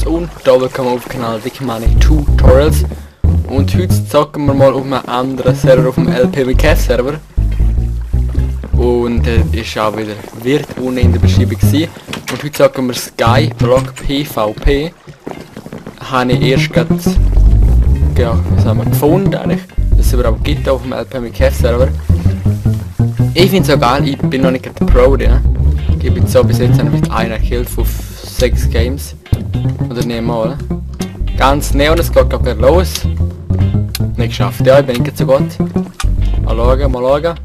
Tutorials und da willkommen auf dem Kanal Wikimani Tutorials. Und heute zocken wir mal auf einem anderen Server, auf dem LPWK Server. Und ist auch wieder wird unten in der Beschreibung gewesen. Und heute zocken wir Skyblock PvP. Habe ich erst gerade gefunden, eigentlich, dass es überhaupt gibt auf dem LPWK Server. Ich finde es so geil, ich bin noch nicht der Pro drin. Ich gebe jetzt so bis jetzt mit einer Kill von 6 Games. Oder nicht mal. Ganz Neon, es geht gerade los. Nicht geschafft, ja, ich bin nicht so gut. Mal schauen.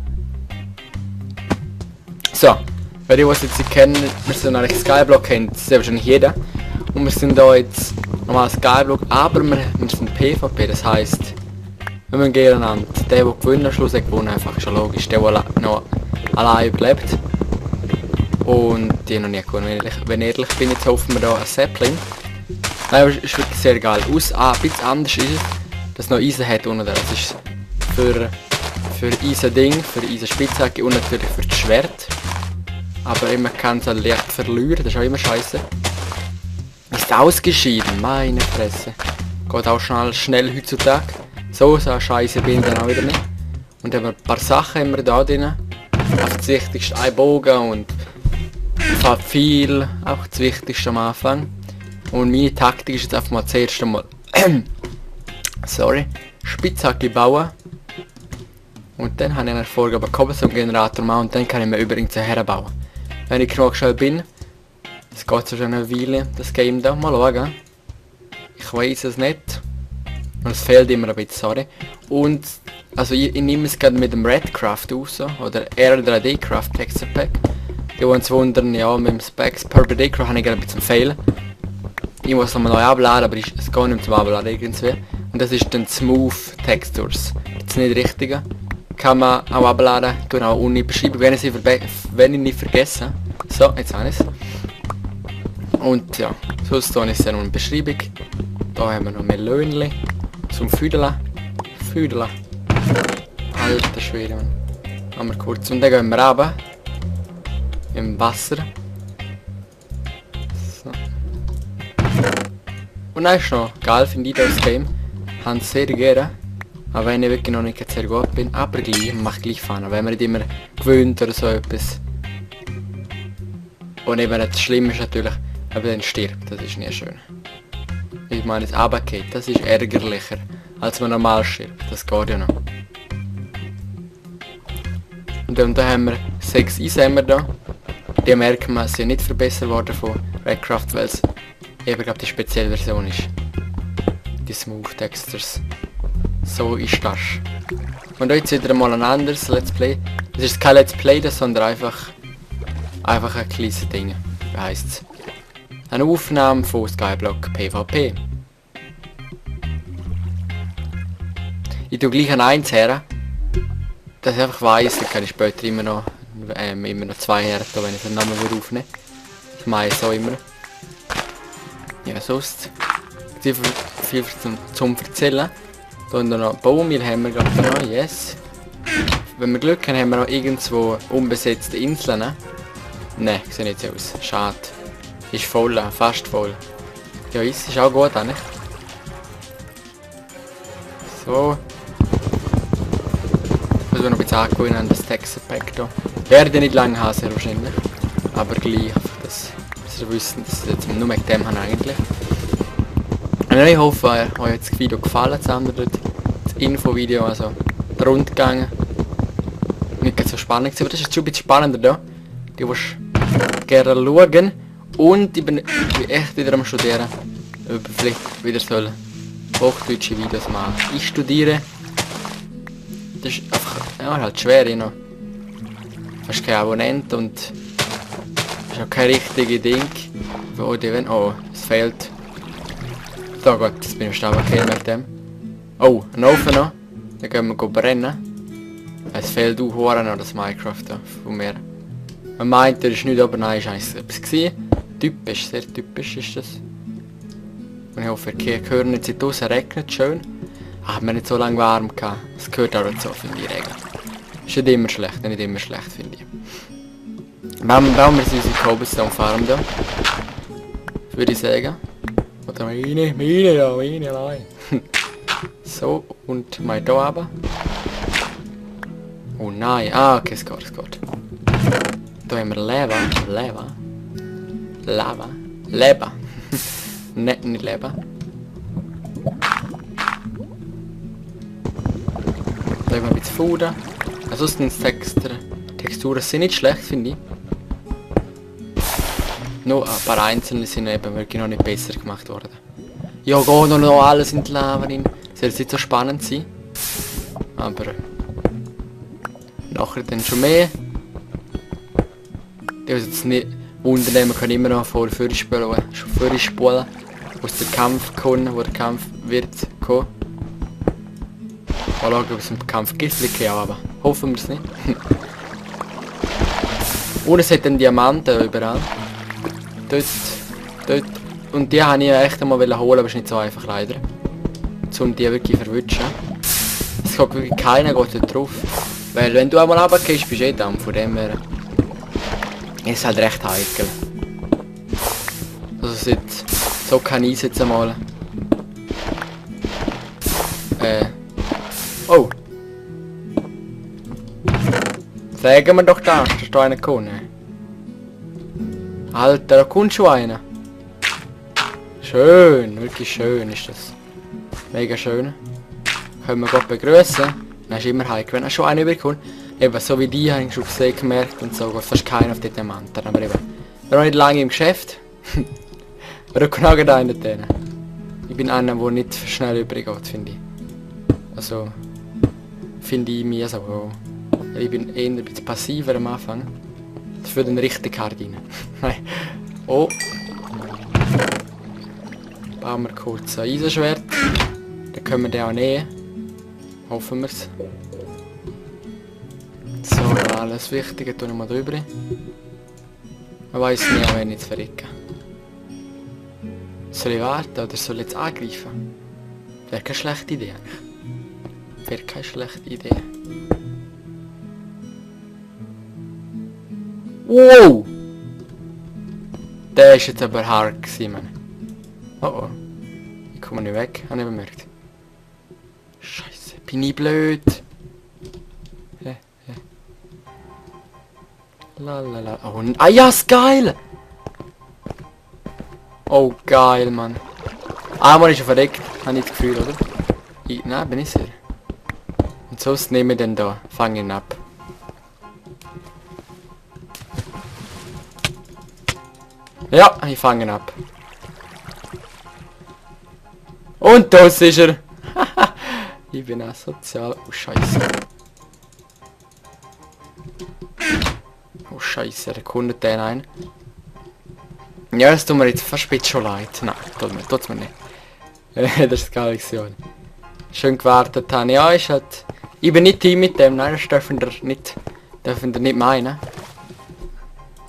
So, für die, die es jetzt nicht kennen, wir sind eigentlich Skyblock, kennt das wahrscheinlich jeder. Und wir sind da jetzt normal Skyblock, aber wir sind PvP, das heisst, wir müssen gegeneinander. Der gewinnt am Schluss, gewonnen, einfach schon logisch. Der noch allein überlebt. Und die noch nie gewonnen. Wenn ich ehrlich bin, jetzt hoffen wir da ein Sapling. Nein, aber es ist wirklich sehr geil. Ein bisschen anders ist es, dass es noch Eisen hat unten. Das ist für Eisen Ding, für Eisen Spitzhacke und natürlich für das Schwert. Aber man kann es halt leicht verlieren, das ist auch immer scheiße. Ist ausgeschieden, meine Fresse. Geht auch schnell heutzutage. So scheiße bin ich dann auch wieder nicht. Und haben wir ein paar Sachen immer da drin. Auf das Wichtigste ein Bogen und viel, auch das Wichtigste am Anfang. Und meine Taktik ist jetzt einfach mal zuerst einmal Spitzhacke bauen. Und dann habe ich eine Vorgabe Cobblestone-Generator machen und dann kann ich mir übrigens herbauen. Wenn ich genug schnell bin, es geht so schon eine Weile, das Game da, mal schauen. Ich weiß es nicht. Und es fehlt immer ein bisschen, sorry. Und also ich nehme es gerade mit dem Redcraft aus, oder R3D-Craft Texture Pack. Die wollen uns wundern, ja, mit dem Specs per D-Craft habe ich gerade ein bisschen Fehler. Ich muss nochmal neu abladen, aber es geht nicht zum Abladen irgendwie. Und das ist dann Smooth Textures. Das ist nicht das Richtige. Kann man auch abladen, tun auch unten beschreiben, wenn ich nicht vergesse. So, jetzt habe ich es. Und ja, sonst ist es dann noch eine Beschreibung. Da haben wir noch mehr Löhnchen zum Füdeln. Alter Schwede, Mann. Haben wir kurz. Und dann gehen wir runter. Im Wasser. So. Und dann ist noch geil, finde ich das Game. Haben sehr gerne. Aber wenn ich wirklich noch nicht sehr gut bin. Aber gleich, macht gleich Fun. Wenn man nicht immer gewöhnt oder so etwas. Und eben das Schlimme ist natürlich, wenn man dann stirbt. Das ist nicht schön. Ich meine, das runtergeht, das ist ärgerlicher, als man normal stirbt. Das geht ja noch. Und dann haben wir 6 Eisen da. Die merken wir, sind nicht verbessert worden von Redcraft, weil es eben gerade die spezielle Version ist. Die Smooth Textures. So ist das. Und jetzt wieder mal ein anderes Let's Play. Das ist kein Let's Play, das, sondern einfach ein kleines Ding. Wie heisst es? Eine Aufnahme von Skyblock PvP. Ich tue gleich an 1 her, dass ich einfach weiss, dann kann ich später immer noch 2 her, wenn ich den Namen wieder aufnehme. Ich meine so immer. Ja, sonst viel zum Erzählen. Da haben wir noch Baumil, haben wir gerade noch, yes. Wenn wir Glück haben, haben wir noch irgendwo unbesetzte Inseln. Ne, sieht nicht so aus. Schade. Ist voll, fast voll. Ja, ist auch gut, nicht? So. Ich muss noch ein bisschen angewöhnen an das Texture Pack hier. Werde nicht lange haben, sehr wahrscheinlich. Aber gleich, dass ihr wissen, dass ich jetzt nur mit dem habe eigentlich. Und ich hoffe, euch hat das Video gefallen, das andere, das Infovideo, also der Rundgang. Nicht so spannend, aber das ist schon ein bisschen spannender da. Die willst gerne schauen. Und ich bin echt wieder am Studieren, ob ich vielleicht wieder soll hochdeutsche Videos machen. Ich studiere. Das ist einfach halt schwer, ich noch. Fast kein Abonnent und ist auch kein richtiges Ding. Wo die wenn. Oh, es fehlt. So gut, jetzt bin ich okay mit dem. Oh, ein Ofen noch. Dann gehen wir brennen. Es fehlt auch Huren an das Minecraft da, von mir. Man meint, er ist nicht, aber nein, ist eigentlich etwas gewesen. Typisch, sehr typisch ist das. Und ich hoffe, ihr hört nicht, seit draussen regnet schön. Ach, wir haben nicht so lange warm gehabt. Es gehört auch dazu, finde ich, Regen. Ist nicht immer schlecht, finde ich. Bauen wir unsere Cobblestone Farm da. Würde ich sagen. Oder meine allein. So, und mal da aber. Oh nein, okay, es geht. Da haben wir Lava. Nicht Lava. Da haben wir ein bisschen Futter. Ansonsten die Texturen sind nicht schlecht, finde ich. Nur ein paar einzelne sind eben wirklich noch nicht besser gemacht worden. Ja, geht noch alles in die Lava rein. Soll jetzt nicht so spannend sein. Aber nachher dann schon mehr. Die uns jetzt nicht wundern, wir können immer noch voll vorspulen, aus dem Kampf kommen, wo der Kampf wird kommen. Mal schauen, ob es im Kampf gibt, aber hoffen wir es nicht. Und es hat dann Diamanten überall. Dort. Und die wollte ich echt einmal holen, aber es ist nicht so einfach leider. Um die wirklich zu verwutschen. Es geht wirklich keiner geht dort drauf. Weil wenn du einmal runtergehst, bist du dann. Von dem her ist halt recht heikel. Also so kann ich es jetzt einmal. Oh! Sagen wir doch da, ist da einer gekommen. Alter, da kommt schon einer. Schön, wirklich schön ist das. Mega schön. Können wir Gott begrüßen. Dann ist immer heikel, wenn er schon einer überkommt. Eben, so wie die habe ich schon gesehen, gemerkt und so, geht fast keiner auf die Diamanten. Aber eben, wir sind noch nicht lange im Geschäft. Aber genau einer denen. Ich bin einer, der nicht schnell übergeht, finde ich. Also, finde ich mir so. Ich bin eher ein bisschen passiver am Anfang. Das führt dann richtig hart rein. Nein. Oh. Bauen wir kurz ein Eisenschwert. Dann können wir den auch nehmen. Hoffen wir es. So, alles Wichtige tun wir mal drüber. Man weiß nicht, wenn ich jetzt verrecke. Soll ich warten oder soll ich jetzt angreifen? Wäre keine schlechte Idee eigentlich. Wäre keine schlechte Idee. Wow! Der ist jetzt aber hart gewesen, Mann. Oh. Ich komme nicht weg, habe ich bemerkt. Scheiße, bin ich blöd. Lalala. Oh, ja, ist geil! Oh, geil, Mann. Einmal ist er verreckt, habe ich das Gefühl, oder? Nein, bin ich sicher. Und sonst nehme ich den da, fange ihn ab. Ja, ich fange ihn ab. Und das ist er. Ich bin asozial. Oh Scheiße. Oh Scheiße, er kundet den ein. Ja, das tut mir jetzt fast ein bisschen schon leid. Nein, tut's mir nicht. Das ist geil gewesen. Schön gewartet haben. Ja, ist halt... Ich bin nicht Team mit dem, nein, das dürfen wir nicht meinen.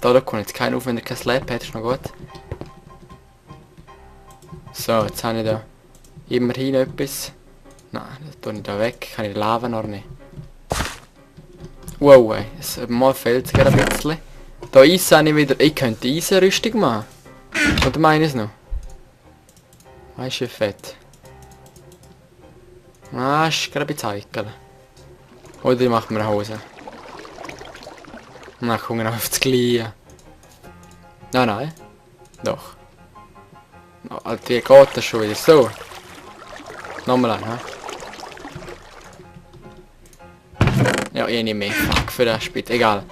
Da kommt jetzt keiner auf, wenn er kein Slap hat, ist noch gut. So, jetzt habe ich da immerhin etwas. Nein, das tue ich da weg. Kann ich Lava noch nicht. Wow, mal fehlt es gerade ein bisschen. Da Eisen habe ich wieder... Ich könnte Eisenrüstung machen. Oder meine ich es noch? Weißt du, wie fett. Ah, ist gerade ein bisschen heikel. Oder ich mache mir eine Hose. Na, kommen wir auf das Gleiche. Nein. Doch. Alter, wie geht das schon wieder? So. Nochmal ein, hä? Ja, ich nicht mehr. Fuck, für das Spiel. Egal.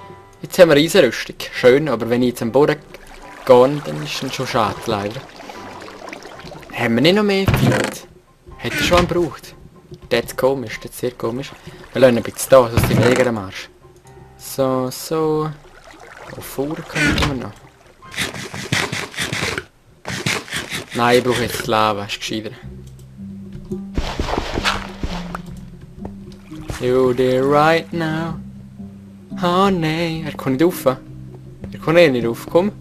Jetzt haben wir Eisenrüstung. Schön, aber wenn ich jetzt am Boden gehe, dann ist es schon schade, leider. Haben wir nicht noch mehr Field? Hätte schon einen gebraucht. Das ist komisch, das ist sehr komisch. Wir lassen ein bisschen da, sonst sind wir am Arsch. So. Auf Fuhr können wir noch. Nein, ich brauche jetzt Lava, ist gescheiter. You there right now. Oh nein, er kommt nicht rauf. Er kommt nicht rauf, komm.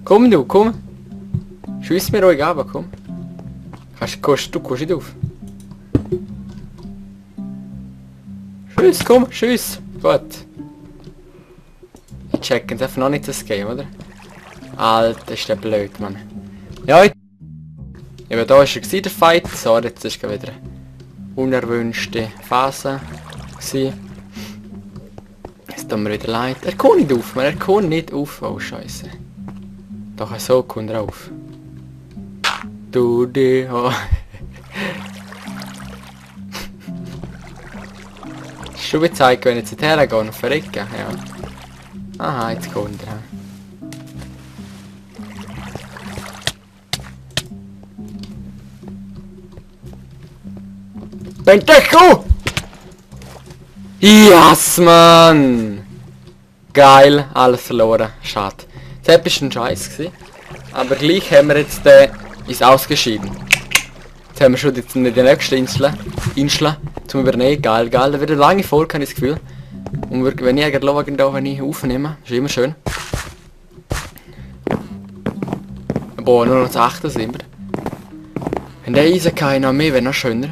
Komm du, komm. Schiess mir ruhig ab, komm. Du kommst nicht auf. Schiss, komm, schiss. Gut. Ich checken einfach noch nicht das Game, oder? Alter, ist der blöd, Mann. Ja, Eben da war er der Fight. So, jetzt ist wieder eine unerwünschte Phase gewesen. Jetzt tun wir wieder leid. Er kommt nicht auf, man. Er kommt nicht auf. Oh, Scheiße. Doch, so kommt er auf. Du, die, oh. Schon gezeigt, wenn ich jetzt hergehe und verrecke. Ja. Aha, jetzt kommt er. Dein Deco! Yes, Mann! Geil, alles verloren. Schade. Das war ein Scheiß gewesen. Aber gleich haben wir jetzt ins Ausgeschieden. Jetzt haben wir schon die nächste Insel zum Übernehmen. Geil, geil. Da wird eine lange Folge, habe ich das Gefühl. Und wenn ich da, wenn ich aufnehme, ist immer schön. Boah, nur noch das 8. sind wir. Wenn der Eisen kann, noch mehr, wäre noch schöner.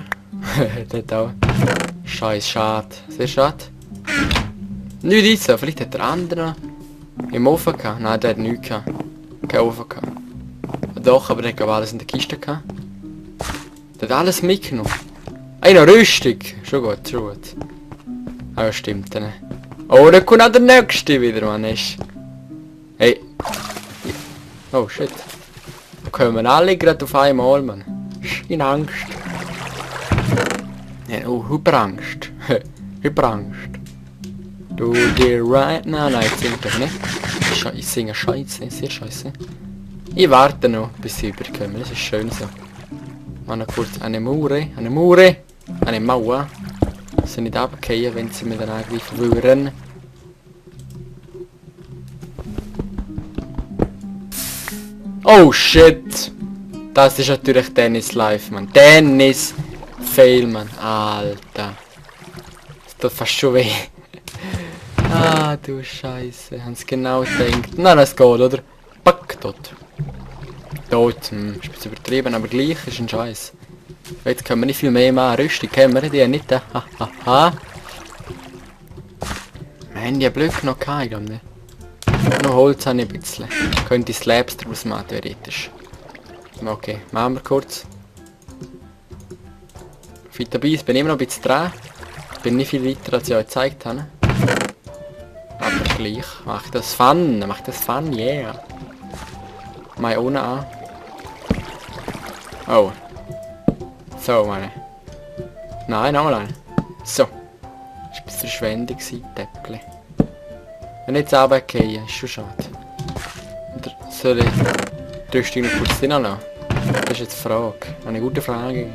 Dort auch. Scheiß, schade. Sehr schade. Nicht Eisen, vielleicht hat der andere im Ofen gehabt. Nein, der hat nichts gehabt. Kein Ofen gehabt. Doch, aber der hat alles in der Kiste gehabt. Der hat alles mitgenommen. Ey, noch Rüstung. Schon gut, schon gut. Aber stimmt dann. Oh, da kommt auch der nächste wieder, Mann. Hey. Oh, shit. Da kommen alle gerade auf einmal, Mann. In Angst. Ja, oh, Hyperangst. Hyperangst. Du, dir right now. Nein, ich singe doch nicht. Ich singe scheiße, sehr scheiße. Ich warte noch, bis sie überkommen. Das ist schön so. Mal noch kurz eine Mauer. Eine Mauer. Sie nicht abgehen, wenn sie mir dann angreifen würden. Oh shit! Das ist natürlich Dennis live, man. Dennis Fail, man. Alter. Das tut fast schon weh. Ah, du Scheiße. Haben's genau gedacht. Nein, es geht, oder? Pack, tot. Tot, ist ein bisschen übertrieben, aber gleich ist ein Scheiß. Jetzt können wir nicht viel mehr machen. Rüstung haben wir die nicht. Hahaha. Wir haben die Blöcke noch keinen, ich glaube nicht. Noch Holz habe ich ein bisschen. Könnte Slabs draus machen, theoretisch. Okay, machen wir kurz. Fit dabei, ich bin immer noch ein bisschen dran. Ich bin nicht viel weiter, als ich euch gezeigt habe. Aber gleich. Macht das Fun, yeah. Mal ohne an. Oh. So, meine. Nein, nochmal ein. So. Das war ein bisschen Verschwendung, Täppchen. Wenn ich jetzt runtergehe, ist schon schade. Oder soll ich die Rüstung noch kurz drin lassen? Das ist jetzt die Frage. Eine gute Frage.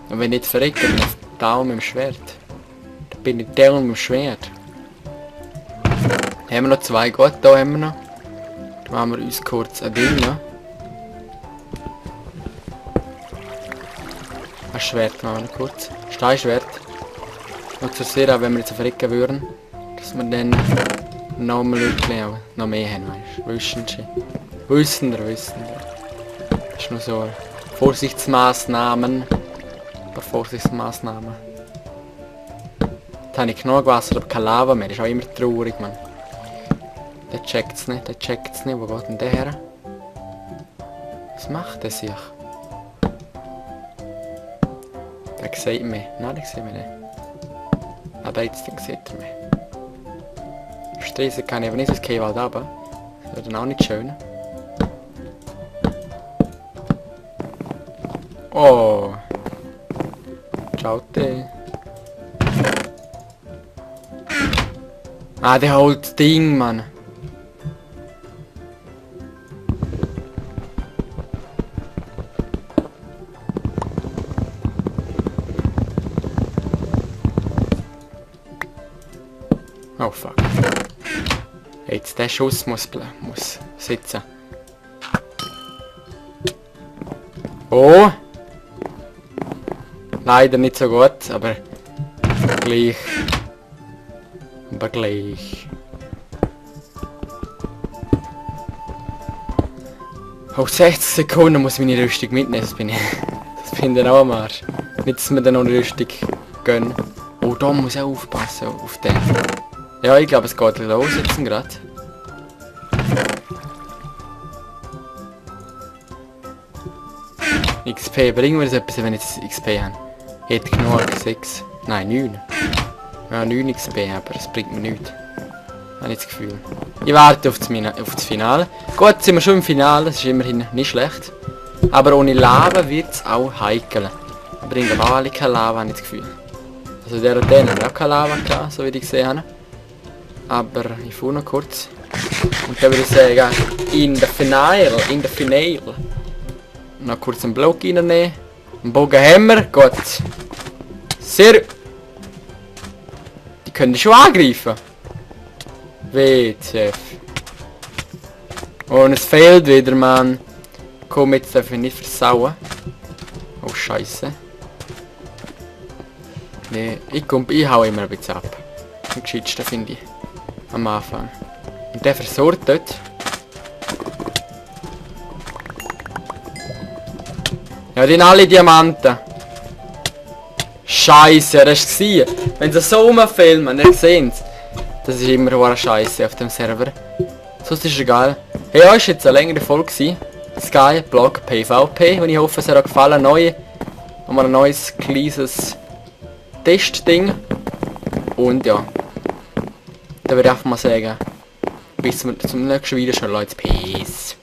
Und wenn ich nicht verrecke, bin ich down mit dem Schwert. Dann bin ich down mit dem Schwert. Haben wir noch 2 gut, da haben wir noch. Da machen wir uns kurz ein Ding noch. Ein Schwert machen wir noch kurz. Steinschwert. Noch zu sehr, wenn wir jetzt verrecken würden. Dass wir dann noch mal wirklich noch mehr haben, weißt du? Wissender. Das ist nur so Vorsichtsmaßnahmen. Ein paar Vorsichtsmaßnahmen. Jetzt habe ich genug Wasser, aber keine Lava mehr. Das ist auch immer traurig, man. Der checkt's nicht. Wo geht denn der her? Was macht der sich? Der sieht mich. Nein, der sieht mich nicht. Aber jetzt sieht er mich. Stressen kann ich aber nicht, sonst gehe ich halt runter. Das wäre dann auch nicht schön. Oh. Ciao. Ah, der holt das Ding, Mann. Oh fuck. Jetzt der Schuss muss sitzen. Oh! Leider nicht so gut, aber gleich. Auf 60 Sekunden muss ich meine Rüstung mitnehmen, das bin ich dann auch am Arsch. Nicht, dass wir dann noch eine Rüstung gönnen. Oh, da muss ich auch aufpassen, auf den. Ja, ich glaube, es geht los jetzt gerade. XP, bringen wir das etwas, wenn ich das XP habe. Ich hätte genug, 6. Nein, 9. Ja, 9 XP, aber es bringt mir nichts. Habe ich das Gefühl. Ich warte auf das Finale. Gut, jetzt sind wir schon im Finale, das ist immerhin nicht schlecht. Aber ohne Lava wird es auch heikel. Wir bringen auch alle keine Lava, habe ich das Gefühl. Also der und der hat auch keine Lava gehabt, so wie ich gesehen habe. Aber ich fuhr noch kurz. Und dann würde ich sagen, in der Finale. Noch kurz einen Block reinnehmen. Einen Bogen haben wir, gut. Sehr... Die können schon angreifen. WTF. Und es fehlt wieder, Mann. Komm, jetzt darf ich nicht versauen. Oh, Scheiße. Nee, ich hau immer ein bisschen ab. Am gescheitsten finde ich. Am Anfang. Und der versorgt dort. Ja, die haben alle Diamanten. Scheiße, das war es. Wenn sie so rumfilmen, dann sehen sie. Das ist immer eine Scheiße auf dem Server. Sonst ist es egal. Hey, ja, ist jetzt eine längere Folge gewesen. Sky Block PvP. Und ich hoffe, es hat euch gefallen. Nochmal ein neues kleines Testding. Und ja. Dann würde ich einfach mal sagen, bis zum nächsten Video schon, Leute. Peace.